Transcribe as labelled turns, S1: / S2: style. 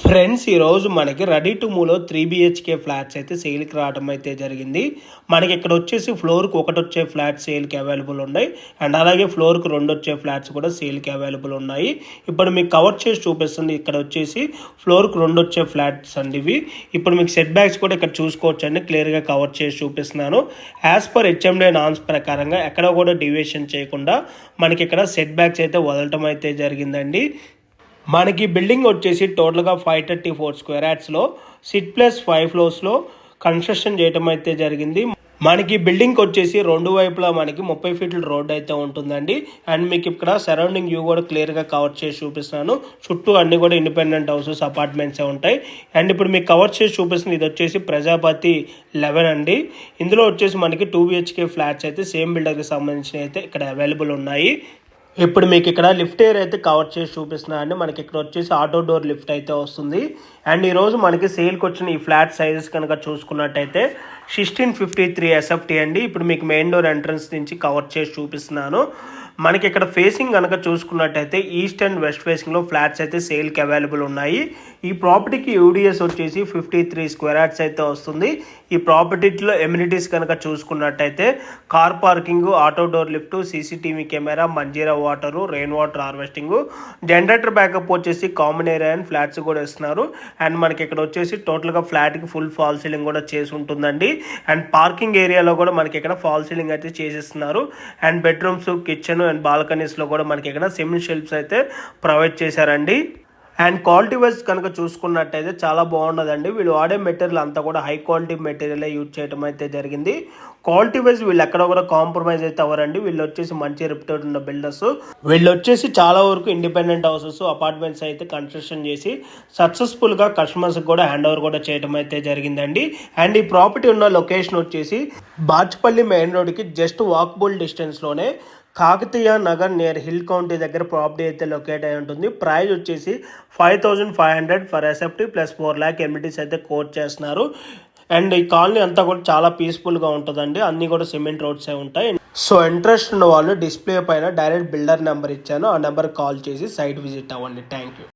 S1: Friends ఈరోజు మనకి ready to మూవ్లో 3 BHK flats అయితే సేల్కి రావడం అయితే జరిగింది. మనకి ఇక్కడ వచ్చేసి ఫ్లోర్కి ఒకటి వచ్చే ఫ్లాట్స్ సేల్కి అవైలబుల్ ఉన్నాయి. అండ్ అలాగే ఫ్లోర్కి 2 వచ్చే ఫ్లాట్స్ కూడా సేల్కి అవైలబుల్ ఉన్నాయి. ఇప్పుడు మీకు కవర్ చేసి చూపిస్తుంది. ఇక్కడ వచ్చేసి ఫ్లోర్కి 2 వచ్చే ఫ్లాట్స్ అండి ఇవి. ఇప్పుడు మీకు సెట్ బ్యాక్స్ కూడా ఇక్కడ చూసుకోవచ్చు అండి, క్లియర్గా కవర్ చేసి చూపిస్తున్నాను. యాజ్ పర్ HMDA నామ్స్ ప్రకారంగా ఎక్కడ కూడా డివియేషన్ చేయకుండా మనకి ఇక్కడ సెట్ బ్యాక్స్ అయితే వదలటం అయితే జరిగిందండి. మనకి బిల్డింగ్ వచ్చేసి టోటల్గా 534 స్క్వేర్ యార్డ్స్లో 6+5 ఫ్లోర్స్లో కన్స్ట్రక్షన్ చేయడం అయితే జరిగింది. మనకి బిల్డింగ్కి వచ్చేసి 2 వైపులా మనకి 30 ఫీట్ల రోడ్ అయితే ఉంటుందండి. అండ్ మీకు ఇక్కడ సరౌండింగ్ వ్యూ కూడా క్లియర్గా కవర్ చేసి చూపిస్తున్నాను. చుట్టూ అన్ని కూడా ఇండిపెండెంట్ హౌసెస్, అపార్ట్మెంట్సే ఉంటాయి. అండ్ ఇప్పుడు మీకు కవర్ చేసి చూపిస్తుంది ఇది వచ్చేసి ప్రజాపతి 11 అండి. ఇందులో వచ్చేసి మనకి 2 BHK ఫ్లాట్స్ అయితే సేమ్ బిల్డర్కి సంబంధించిన అయితే ఇక్కడ అవైలబుల్ ఉన్నాయి. ఇప్పుడు మీకు ఇక్కడ లిఫ్ట్ ఏరియా అయితే కవర్ చేసి చూపిస్తున్నా అండి. మనకి ఇక్కడ వచ్చేసి ఆటో డోర్ లిఫ్ట్ అయితే వస్తుంది. అండ్ ఈరోజు మనకి సేల్కి వచ్చిన ఈ ఫ్లాట్ సైజెస్ కనుక చూసుకున్నట్టయితే 1653 SFT అండి. ఇప్పుడు మీకు మెయిన్ డోర్ ఎంట్రన్స్ నుంచి కవర్ చేసి చూపిస్తున్నాను. మనకి ఇక్కడ ఫేసింగ్ కనుక చూసుకున్నట్టయితే ఈస్ట్ అండ్ వెస్ట్ ఫేసింగ్లో ఫ్లాట్స్ అయితే సేల్కి అవైలబుల్ ఉన్నాయి. ఈ ప్రాపర్టీకి UDS వచ్చేసి 53 స్క్వేర్ యార్డ్స్ అయితే వస్తుంది. ఈ ప్రాపర్టీలో ఎమ్యూనిటీస్ కనుక చూసుకున్నట్టయితే car parking, auto door lift, CCTV camera, Manjira water, rain water harvesting, generator backup వచ్చేసి కామన్ ఏరియా అండ్ ఫ్లాట్స్ కూడా ఇస్తున్నారు. అండ్ మనకి ఇక్కడ వచ్చేసి టోటల్గా ఫ్లాట్కి ఫుల్ ఫాల్ సీలింగ్ కూడా చేసి ఉంటుందండి. అండ్ పార్కింగ్ ఏరియాలో కూడా మనకి ఇక్కడ ఫాల్ సీలింగ్ అయితే చేసిస్తున్నారు. అండ్ బెడ్రూమ్స్, కిచెన్ అండ్ బాల్కనీస్లో కూడా మనకి ఇక్కడ సిమెంట్ షెల్ఫ్స్ అయితే ప్రొవైడ్ చేశారండి. అండ్ క్వాలిటీ వైజ్ కనుక చూసుకున్నట్టయితే చాలా బాగున్నదండి. వీళ్ళు వాడే మెటీరియల్ అంతా కూడా హై క్వాలిటీ మెటీరియల్ యూజ్ చేయడం అయితే జరిగింది. క్వాలిటీ వైజ్ వీళ్ళు ఎక్కడ కూడా కాంప్రమైజ్ అయితే అవ్వరండి. వీళ్ళు వచ్చేసి మంచి రెప్యూటెడ్ ఉన్న బిల్డర్స్. వీళ్ళు వచ్చేసి చాలా వరకు ఇండిపెండెంట్ హౌసెస్, అపార్ట్మెంట్స్ అయితే కన్స్ట్రక్షన్ చేసి సక్సెస్ఫుల్గా కస్టమర్స్కి కూడా హ్యాండ్ ఓవర్ కూడా చేయడం అయితే జరిగిందండి. అండ్ ఈ ప్రాపర్టీ ఉన్న లొకేషన్ వచ్చేసి బాచ్పల్లి మెయిన్ రోడ్కి జస్ట్ వాకబుల్ డిస్టెన్స్లోనే Kakatiya Nagar near Hill County దగ్గర ప్రాపర్టీ అయితే లొకేట్ అయి ఉంటుంది. ప్రైస్ వచ్చేసి 5500 per SFT plus 4 lakh amenities అయితే కోట్ చేస్తున్నారు. అండ్ ఈ కాలనీ అంతా కూడా చాలా పీస్ఫుల్గా ఉంటుందండి. అన్నీ కూడా సిమెంట్ రోడ్సే ఉంటాయి. సో ఇంట్రెస్ట్ ఉన్న వాళ్ళు డిస్ప్లే పైన డైరెక్ట్ బిల్డర్ నెంబర్ ఇచ్చాను, ఆ నెంబర్ కాల్ చేసి సైట్ విజిట్ అవ్వండి. Thank you.